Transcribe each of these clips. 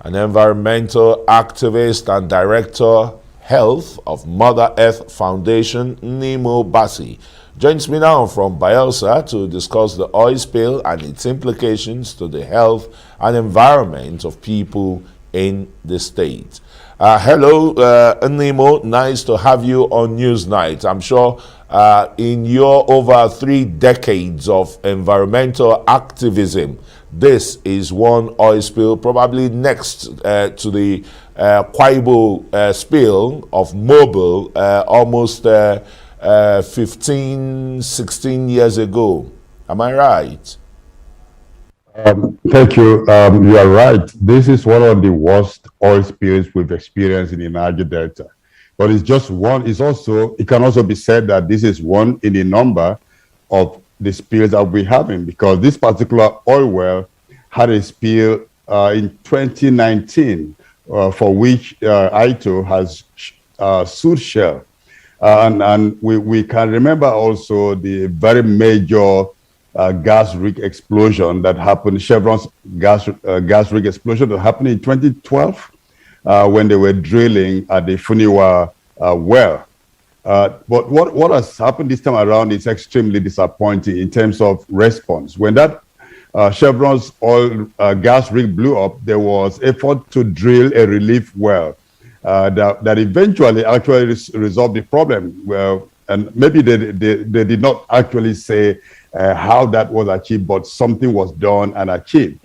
an environmental activist and director health of Mother Earth Foundation, Nemo Bassi, joins me now from Bayelsa to discuss the oil spill and its implications to the health and environment of people in the state. Hello, Nemo. Nice to have you on Newsnight. I'm sure in your over 3 decades of environmental activism, this is one oil spill, probably next to the Kwaibo spill of Mobil almost 15, 16 years ago. Am I right? Thank you. You are right. This is one of the worst oil spills we've experienced in the Niger Delta. But it's just one. It can also be said that this is one in the number of the spills that we're having, because this particular oil well had a spill in 2019, for which ITO has sued Shell. And we can remember also the very major gas rig explosion that happened, Chevron's gas rig explosion that happened in 2012 when they were drilling at the Funiwa well. But what has happened this time around is extremely disappointing in terms of response. When that Chevron's oil gas rig blew up, there was effort to drill a relief well that eventually actually resolved the problem. Well, and maybe they did not actually say how that was achieved, but something was done and achieved.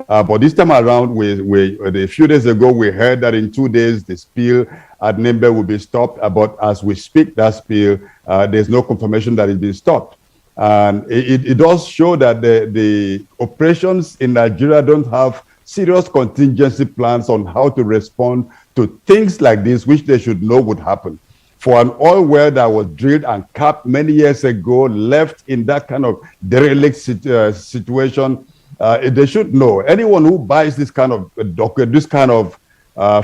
But this time around, a few days ago, we heard that in 2 days, the spill at Nembe will be stopped. But as we speak, that spill, there's no confirmation that it's been stopped. And it does show that the operations in Nigeria don't have serious contingency plans on how to respond to things like this, which they should know would happen. For an oil well that was drilled and capped many years ago, left in that kind of derelict situation, they should know. Anyone who buys this kind of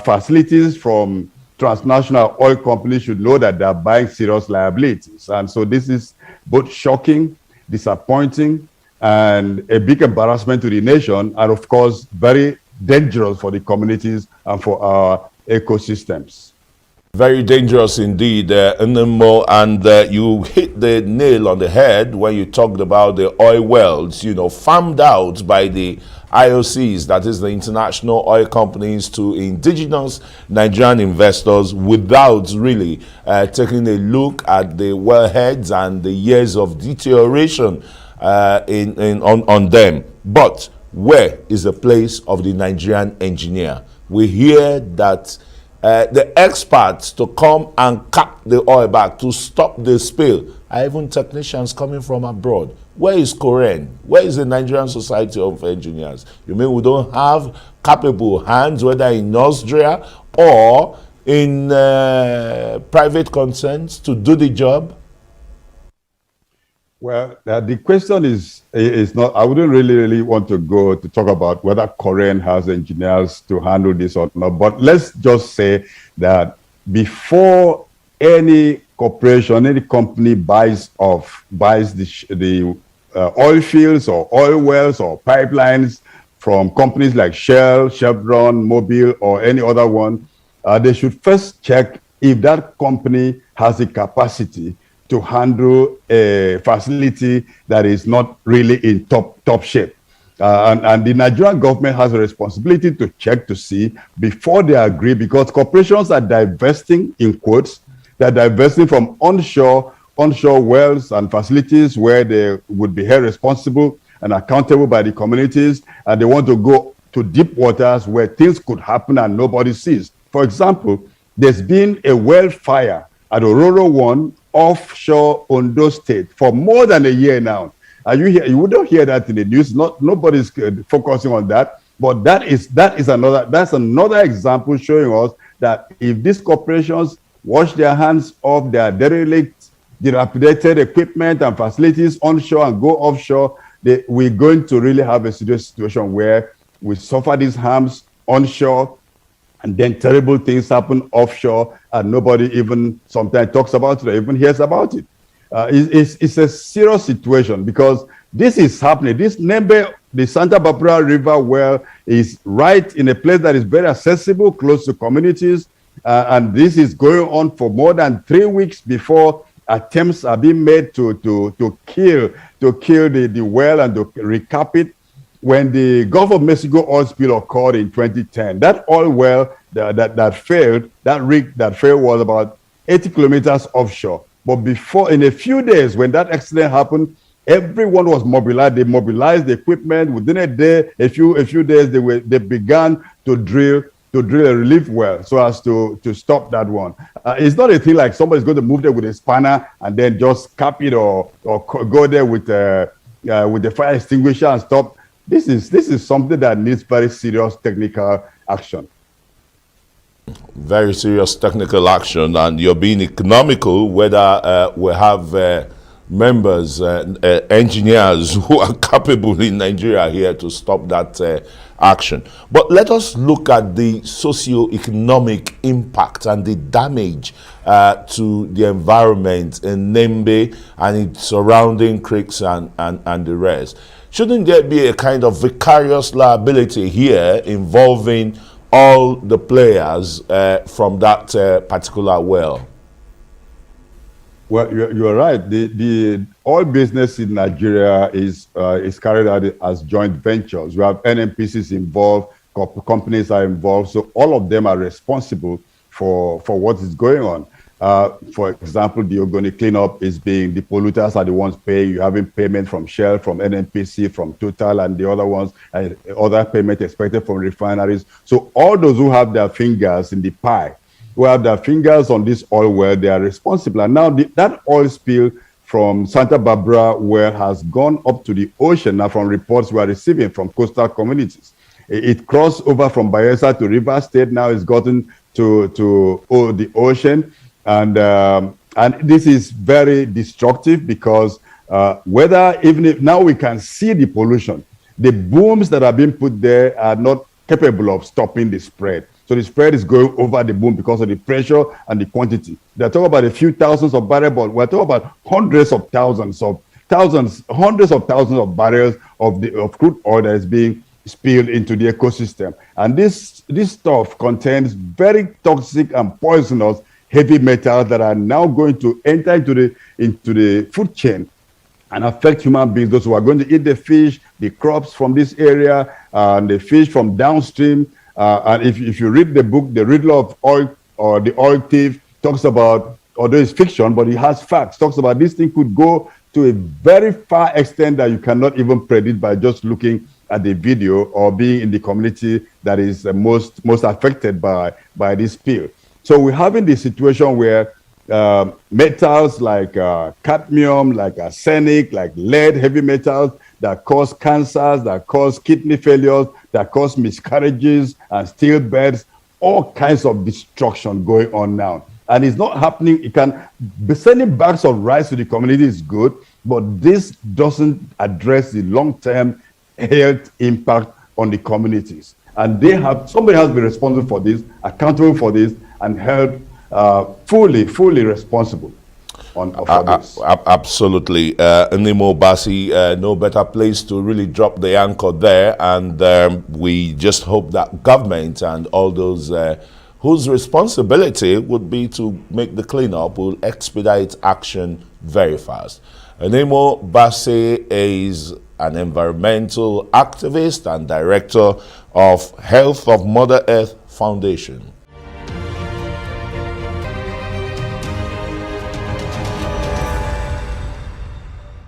facilities from transnational oil companies should know that they're buying serious liabilities. And so this is both shocking, disappointing, and a big embarrassment to the nation, and of course, very dangerous for the communities and for our ecosystems. Very dangerous indeed, Nemo, and you hit the nail on the head when you talked about the oil wells, farmed out by the IOCs, that is the international oil companies, to indigenous Nigerian investors without really taking a look at the wellheads and the years of deterioration on them. But where is the place of the Nigerian engineer? We hear that the experts to come and cut the oil back to stop the spill are even technicians coming from abroad. Where is Koren? Where is the Nigerian Society of Engineers? You mean we don't have capable hands, whether in Austria or in private concerns, to do the job? Well, the question is not, I wouldn't really want to talk about whether Korean has engineers to handle this or not, but let's just say that before any corporation, any company buys the oil fields or oil wells or pipelines from companies like Shell, Chevron, Mobil, or any other one, they should first check if that company has the capacity to handle a facility that is not really in top shape. And the Nigerian government has a responsibility to check to see before they agree, because corporations are divesting, in quotes, they're divesting from onshore wells and facilities where they would be held responsible and accountable by the communities, and they want to go to deep waters where things could happen and nobody sees. For example, there's been a well fire at Ororo 1 offshore Ondo State for more than a year now. You wouldn't hear that in the news. Nobody's focusing on that. But that's another example showing us that if these corporations wash their hands of their derelict, dilapidated equipment and facilities onshore and go offshore, we're going to really have a serious situation where we suffer these harms onshore, and then terrible things happen offshore, and nobody even sometimes talks about it or even hears about it. It's a serious situation, because this is happening. This Nembe the Santa Barbara River well is right in a place that is very accessible, close to communities. And this is going on for more than 3 weeks before attempts are being made to kill the well and to recap it. When the Gulf of Mexico oil spill occurred in 2010, that oil well that failed, that rig that failed was about 80 kilometers offshore. But before, in a few days, when that accident happened, everyone was mobilized. They mobilized the equipment. Within a day, a few days, they began to drill a relief well so as to stop that one. It's not a thing like somebody's going to move there with a spanner and then just cap it or go there with the fire extinguisher and stop. This is something that needs very serious technical action. Very serious technical action, and you're being economical, whether we have members, engineers who are capable in Nigeria here to stop that action. But let us look at the socio-economic impact and the damage to the environment in Nembe and its surrounding creeks and the rest. Shouldn't there be a kind of vicarious liability here involving all the players from that particular well? Well, you're right. The oil business in Nigeria is carried out as joint ventures. We have NNPCs involved, companies are involved, so all of them are responsible for what is going on. For example, the Ogoni cleanup is the polluters are the ones paying. You having payment from Shell, from NNPC, from Total, and the other ones, other payment expected from refineries. So all those who have their fingers in the pie, who have their fingers on this oil well, they are responsible. And now that oil spill from Santa Barbara well has gone up to the ocean now from reports we are receiving from coastal communities. It crossed over from Bayelsa to River State. Now it's gotten to the ocean. And this is very destructive because even if now we can see the pollution, the booms that are being put there are not capable of stopping the spread. So the spread is going over the boom because of the pressure and the quantity. They're talking about a few thousands of barrels, but we're talking about hundreds of thousands, hundreds of thousands of barrels of crude oil that is being spilled into the ecosystem. And this stuff contains very toxic and poisonous heavy metals that are now going to enter into the food chain and affect human beings, those who are going to eat the fish, the crops from this area, and the fish from downstream. And if you read the book, The Riddle of Oil, or The Oil Thief, talks about, although it's fiction, but it has facts, talks about this thing could go to a very far extent that you cannot even predict by just looking at the video or being in the community that is most affected by this spill. So we're having this situation where metals like cadmium, like arsenic, like lead, heavy metals that cause cancers, that cause kidney failures, that cause miscarriages and stillbirths, all kinds of destruction going on now. And it's not happening. It can be sending bags of rice to the community is good, but this doesn't address the long-term health impact on the communities. And somebody has been responsible for this, accountable for this, and held fully responsible for this. Absolutely. Nimo Basi, no better place to really drop the anchor there. And we just hope that government and all those whose responsibility would be to make the cleanup will expedite action very fast. Nimo Basi is an environmental activist and director of Health of Mother Earth Foundation.